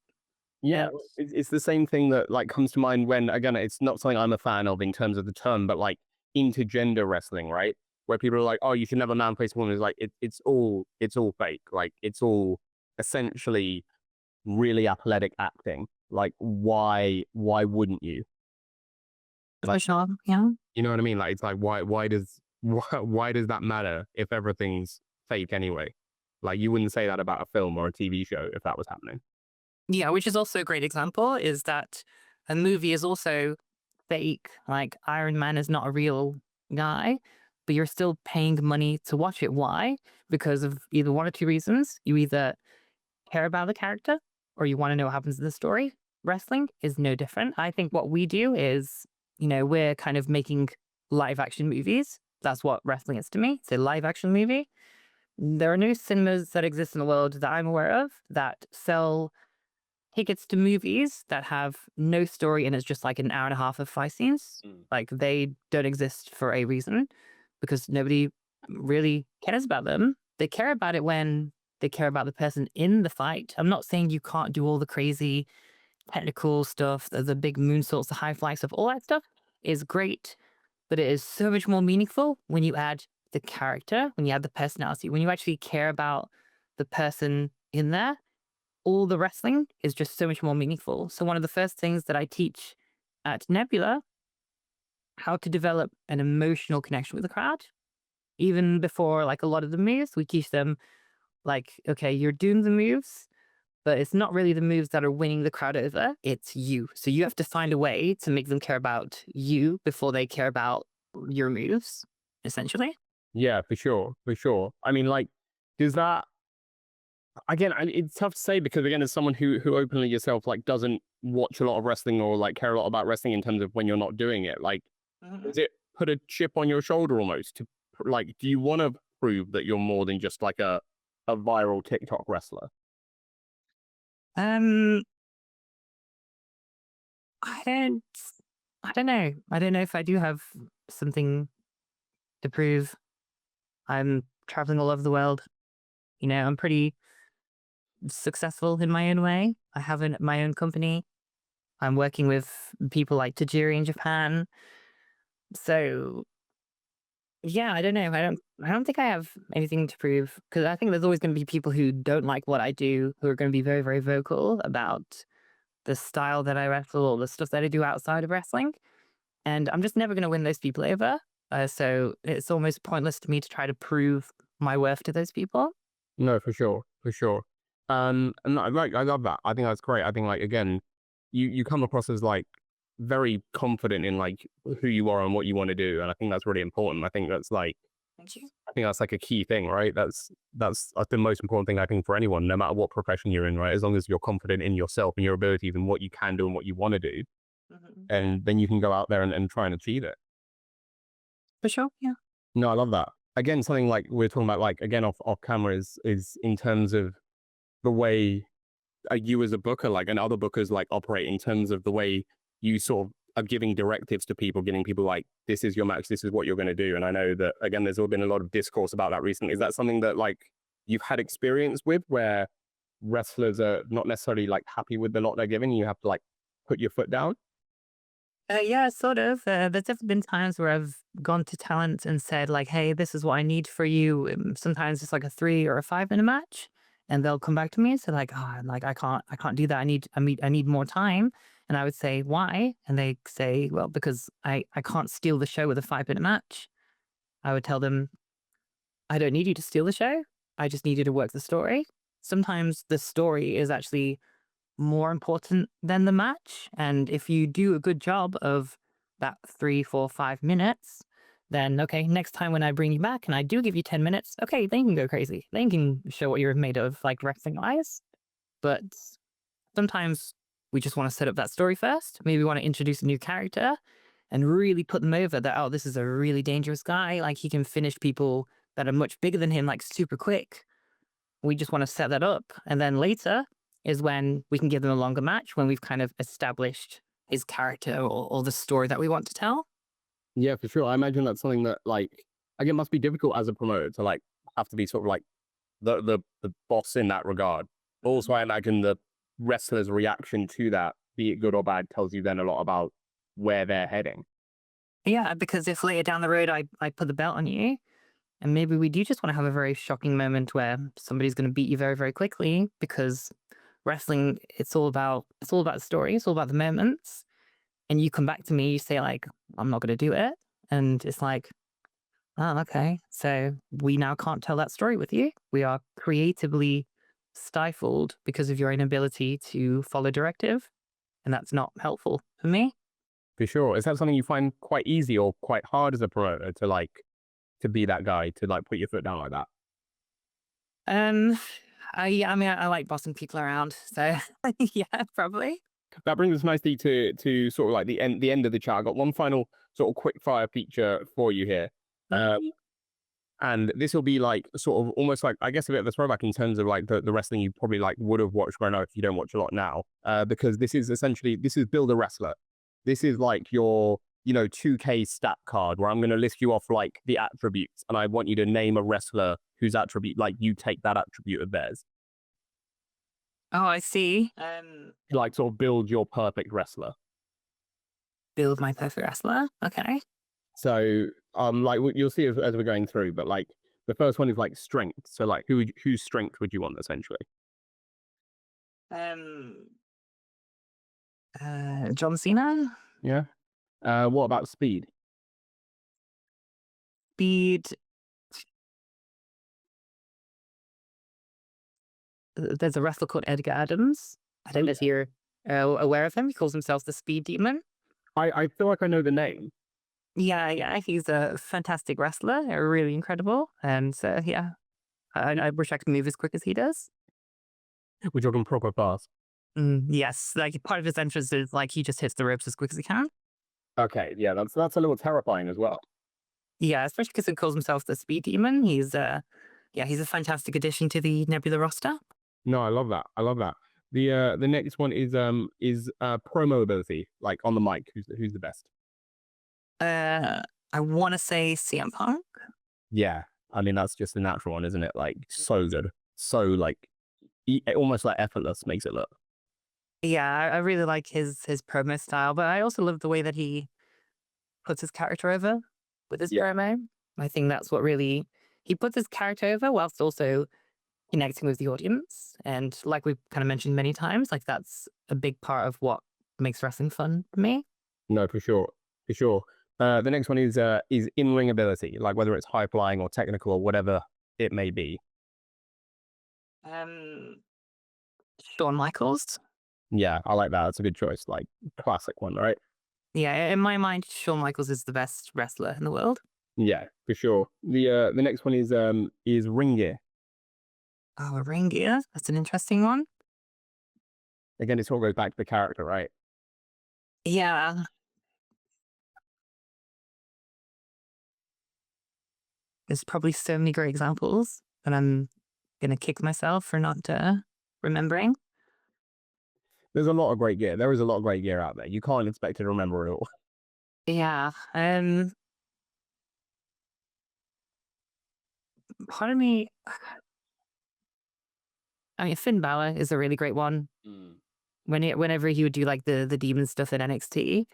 Yeah, And it's the same thing that like comes to mind when, again, it's not something I'm a fan of in terms of the term, but like intergender wrestling, right? Where people are like, oh, you should never man face woman. Is like it's all fake. Like it's all essentially really athletic acting. Like why wouldn't you? for Like, sure, yeah. you know what I mean? Like it's like why does that matter if everything's fake anyway? Like you wouldn't say that about a film or a TV show if that was happening. Yeah, which is also a great example is that a movie is also fake. Like Iron Man is not a real guy, but you're still paying money to watch it. Why? Because of either one or two reasons. You either care about the character or you want to know what happens in the story. Wrestling is no different. I think what we do is, we're kind of making live action movies. That's what wrestling is to me. It's a live action movie. There are no cinemas that exist in the world that I'm aware of that sell tickets to movies that have no story and it's just like an hour and a half of fight scenes. Like they don't exist for a reason because nobody really cares about them. They care about it when they care about the person in the fight. I'm not saying you can't do all the crazy technical stuff, the big moonsaults, the high fly stuff, all that stuff is great, but it is so much more meaningful when you add the character, when you add the personality, when you actually care about the person in there. All the wrestling is just so much more meaningful. So one of the first things that I teach at Nebula, how to develop an emotional connection with the crowd. Even before like a lot of the moves, we teach them like, okay, you're doing the moves, but it's not really the moves that are winning the crowd over. It's you. So you have to find a way to make them care about you before they care about your moves, essentially. Yeah, for sure, for sure. I mean, like, does that again? It's tough to say because again, as someone who openly yourself like doesn't watch a lot of wrestling or like care a lot about wrestling in terms of when you're not doing it, like, Mhm. does it put a chip on your shoulder almost to like? Do you want to prove that you're more than just like a viral TikTok wrestler? Um, I don't, I don't know. I don't know if I do have something to prove. I'm traveling all over the world. I'm pretty successful in my own way. I have my own company. I'm working with people like Tajiri in Japan. So yeah, I don't know. I don't think I have anything to prove because I think there's always going to be people who don't like what I do, who are going to be very, very vocal about the style that I wrestle or the stuff that I do outside of wrestling. And I'm just never going to win those people over. So it's almost pointless to me to try to prove my worth to those people. No, for sure, for sure. And I love that. I think that's great. I think like again, you come across as like very confident in like who you are and what you want to do, and I think that's really important. I think that's like Thank you. I think that's like a key thing, right? That's the most important thing I think for anyone, no matter what profession you're in, right? As long as you're confident in yourself and your abilities and what you can do and what you want to do, Mhm. and then you can go out there and try and achieve it. For sure. Yeah. No, I love that. Again, something like we're talking about, like again off camera is in terms of the way you as a booker, like, and other bookers like operate in terms of the way you sort of are giving directives to people, getting people like, this is your match, this is what you're going to do. And I know that again, there's all been a lot of discourse about that recently. Is that something that like you've had experience with, where wrestlers are not necessarily like happy with the lot they're giving? You have to like put your foot down. Yeah, sort of. There's definitely been times where I've gone to talent and said like, "Hey, this is what I need for you." Sometimes it's like a 3 or a 5 minute match, and they'll come back to me and say like, "Oh, like I can't do that. I need more time." And I would say, "Why?" And they say, "Well, because I can't steal the show with a 5 minute match." I would tell them, "I don't need you to steal the show. I just need you to work the story." Sometimes the story is actually more important than the match. And if you do a good job of that 3, 4, 5 minutes, then okay, next time when I bring you back and I do give you 10 minutes, okay, then you can go crazy. Then you can show what you're made of, like wrestling wise. But sometimes we just want to set up that story first. Maybe we want to introduce a new character and really put them over that, oh, this is a really dangerous guy. Like he can finish people that are much bigger than him, like super quick. We just want to set that up. And then later is when we can give them a longer match when we've kind of established his character or the story that we want to tell. Yeah, for sure. I imagine that's something that like again must be difficult as a promoter to like have to be sort of like the boss in that regard. Also, I imagine the wrestler's reaction to that, be it good or bad, tells you then a lot about where they're heading. Yeah, because if later down the road I put the belt on you, and maybe we do just want to have a very shocking moment where somebody's going to beat you very, very quickly because wrestling, it's all about the story, it's all about the moments. And you come back to me, you say like, I'm not going to do it. And it's like, oh, okay. So we now can't tell that story with you. We are creatively stifled because of your inability to follow directive. And that's not helpful for me. For sure. Is that something you find quite easy or quite hard as a promoter to like to be that guy to like put your foot down like that? Um, I mean, I like bossing people around. So yeah, probably. That brings us nicely to sort of like the end of the chat. I got one final sort of quick fire feature for you here. Um, Okay. and this will be like sort of almost like I guess a bit of a throwback in terms of like the wrestling you probably like would have watched growing up if you don't watch a lot now. Because this is essentially this is Build a Wrestler. This is like your 2K stat card where I'm going to list you off like the attributes, and I want you to name a wrestler whose attribute like you take that attribute of theirs. Oh, I see. Like sort of build your perfect wrestler. Build my perfect wrestler. Okay. So, like you'll see as we're going through, but like the first one is like strength. So, like whose strength would you want essentially? Um, John Cena. Yeah. What about speed? Speed. There's a wrestler called Edgar Adams. I don't know if you're aware of him. He calls himself the Speed Demon. I feel like I know the name. Yeah, yeah, he's a fantastic wrestler, really incredible. And so, yeah, I wish I could move as quick as he does. We're talking proper fast. Yes, like part of his entrance is like he just hits the ropes as quick as he can. Okay, yeah, that's a little terrifying as well. Yeah, especially because he calls himself the Speed Demon. Yeah, he's a fantastic addition to the Nebula roster. No, I love that. I love that. The next one is promo ability, like on the mic. Who's the best? I want to say CM Punk. Yeah, I mean that's just a natural one, isn't it? Like so good, so like almost like effortless makes it look. Yeah, I really like his promo style, but I also love the way that he puts his character over with his Yeah. promo. I think that's what really he puts his character over whilst also connecting with the audience. And like we've kind of mentioned many times, like that's a big part of what makes wrestling fun for me. No, for sure, for sure. The next one is in-ring ability, like whether it's high flying or technical or whatever it may be. Um, Shawn Michaels. Yeah, I like that. That's a good choice. Like classic one, right? Yeah, in my mind, Shawn Michaels is the best wrestler in the world. Yeah, for sure. The next one is ring gear. Oh, a ring gear. That's an interesting one. Again, it all goes back to the character, right? Yeah, there's probably so many great examples, and I'm gonna kick myself for not remembering. There's a lot of great gear. There is a lot of great gear out there. You can't expect to remember it all. Yeah, part of me, I mean, Finn Balor is a really great one. Mm. Whenever he would do like the demon stuff in NXT,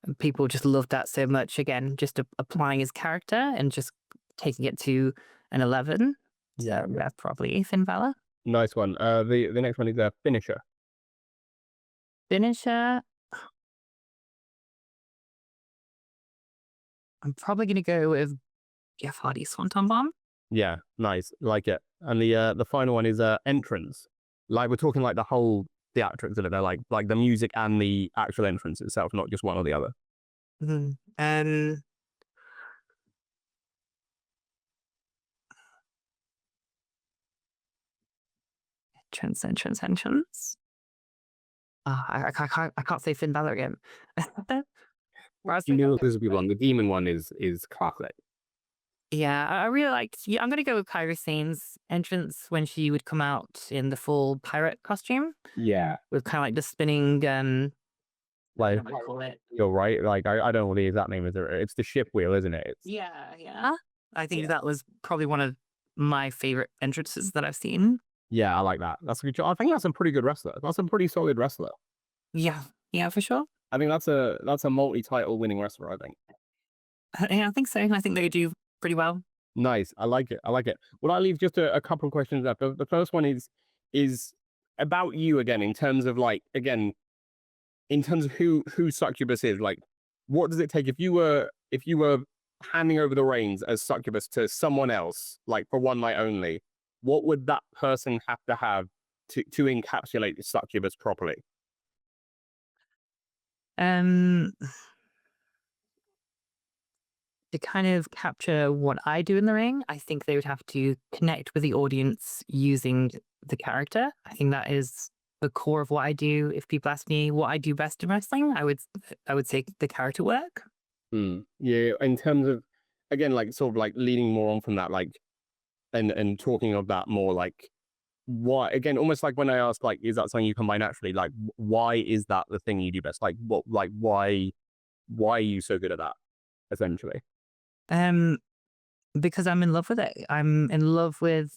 and people just loved that so much. Again, just applying his character and just taking it to an 11. Yeah, So that's probably Finn Balor. nice one. The next one is a finisher. Finisher, I'm probably gonna go with Jeff Hardy's Swanton Bomb. Yeah, nice, like it. And the final one is entrance. Like we're talking like the whole theatrics of it. They're like the music and the actual entrance itself, not just one or the other. Mhm. And entrance. I can't say Finn Balor again. Where else You we know, go? there's a good one. The demon one is classic. Yeah, I really liked. Yeah, I'm gonna go with Kyrie Sane's entrance when she would come out in the full pirate costume Yeah, with kind of like the spinning. I like don't know what to call it. you're right. Like I don't know what the exact name is. It's the ship wheel, isn't it? It's Yeah. I think yeah, that was probably one of my favorite entrances that I've seen. yeah. I like that. That's a good. I think that's a pretty good wrestler. That's a pretty solid wrestler. Yeah, for sure. I think that's a multi-title winning wrestler. I think. Yeah, I think so. I think they do pretty well. Nice. I like it. I like it. Well, I leave just a couple of questions left. The first one is about you again in terms of like again in terms of who Succubus is. Like, what does it take if you were handing over the reins as Succubus to someone else, like for one night only? What would that person have to encapsulate the Succubus properly? Um, to kind of capture what I do in the ring, I think they would have to connect with the audience using the character. I think that is the core of what I do. If people ask me what I do best in wrestling, I would say the character work. Hmm. Yeah. In terms of again, like sort of like leaning more on from that, like and talking of that more like why again almost like when I ask like is that something you come by naturally like why is that the thing you do best like what like why are you so good at that essentially. Um, because I'm in love with it. I'm in love with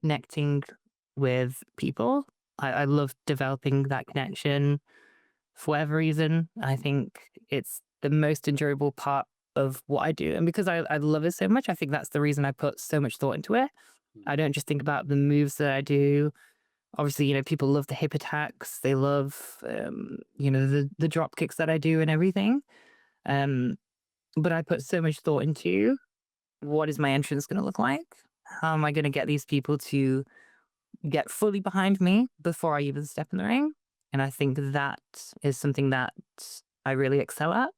connecting with people. I love developing that connection for whatever reason. I think it's the most enjoyable part of what I do. And because I love it so much, I think that's the reason I put so much thought into it. I don't just think about the moves that I do. Obviously, people love the hip attacks. They love, the drop kicks that I do and everything. Um, but I put so much thought into what is my entrance going to look like? How am I going to get these people to get fully behind me before I even step in the ring? And I think that is something that I really excel at.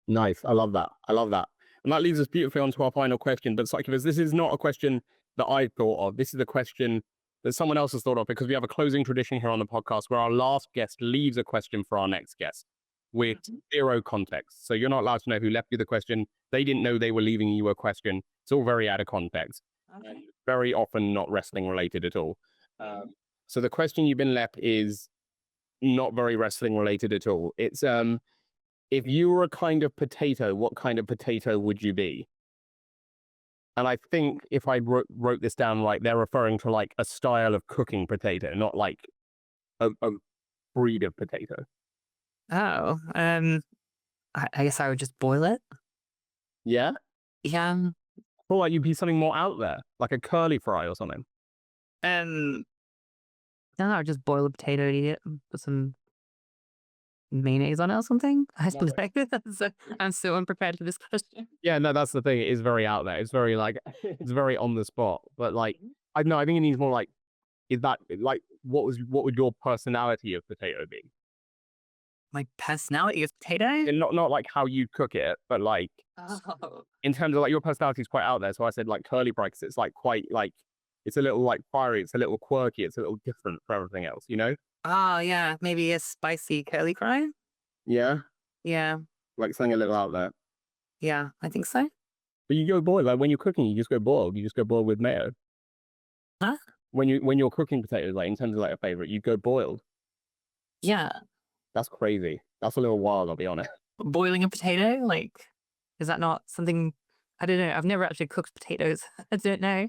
Nice. I love that. I love that. And that leads us beautifully on to our final question. But Succubus, this is not a question that I thought of. This is a question that someone else has thought of because we have a closing tradition here on the podcast where our last guest leaves a question for our next guest with zero context. So you're not allowed to know who left you the question. They didn't know they were leaving you a question. It's all very out of context. And very often not wrestling related at all. So the question you've been left is not very wrestling related at all. It's if you were a kind of potato, what kind of potato would you be? And I think if I wrote this down right, they're referring to like a style of cooking potato, not like a breed of potato? Oh, I guess I would just boil it. Yeah? Yeah. Or like you'd be something more out there, like a curly fry or something. Um, no, I would just boil a potato, eat it, put some mayonnaise on it or something. I No don't way. know. I'm so unprepared for this question. Yeah, no, that's the thing. It is very out there. It's very like it's very on the spot. But like I don't know, I think it needs more like is that like what would your personality of potato be? My personality is potato? And not like how you cook it, but like Oh. in terms of like your personality is quite out there. So I said like curly fry 'cause it's like quite like it's a little like fiery, it's a little quirky, it's a little different from everything else, you know? Oh, yeah, maybe a spicy curly fry? Yeah. Yeah, Like something a little out there. yeah, I think so. But you go boil, like when you're cooking, you just go boiled. You just go boiled with mayo. Huh? When you're cooking potatoes, like in terms of like a favorite, you go boiled. Yeah. That's crazy. That's a little wild, I'll be honest. Boiling a potato? Like, is that not something I don't know. I've never actually cooked potatoes. I don't know.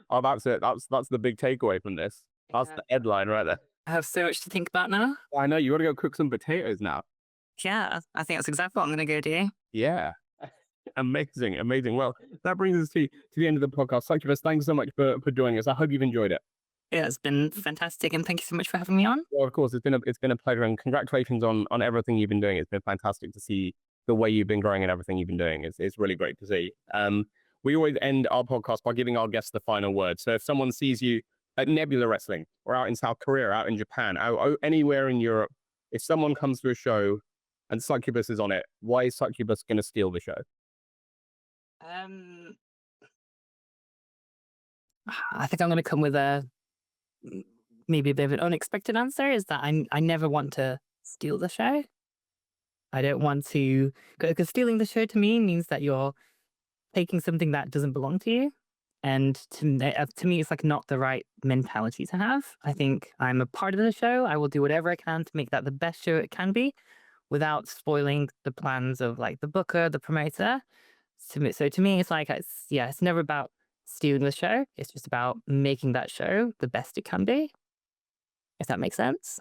Oh, that's it. That's the big takeaway from this. That's Yeah. the headline right there. I have so much to think about now. I know you got to go cook some potatoes now. Yeah, I think that's exactly what I'm gonna go do. Yeah. Amazing, amazing. Well, that brings us to the end of the podcast. Succubus, thanks so much for joining us. I hope you've enjoyed it. Yeah, it's been fantastic, and thank you so much for having me on. Well, of course, it's been a pleasure, and congratulations on everything you've been doing. It's been fantastic to see the way you've been growing and everything you've been doing. It's really great to see. We always end our podcast by giving our guests the final word. So if someone sees you at Nebula Wrestling or out in South Korea, out in Japan, out anywhere in Europe, if someone comes to a show and Succubus is on it, why is Succubus going to steal the show? Um, I think I'm gonna come with a maybe a bit of an unexpected answer. Is that I never want to steal the show. I don't want to because stealing the show to me means that you're taking something that doesn't belong to you. And to me, it's like not the right mentality to have. I think I'm a part of the show. I will do whatever I can to make that the best show it can be without spoiling the plans of like the booker, the promoter. So to me, it's like, it's never about stealing the show. It's just about making that show the best it can be, if that makes sense.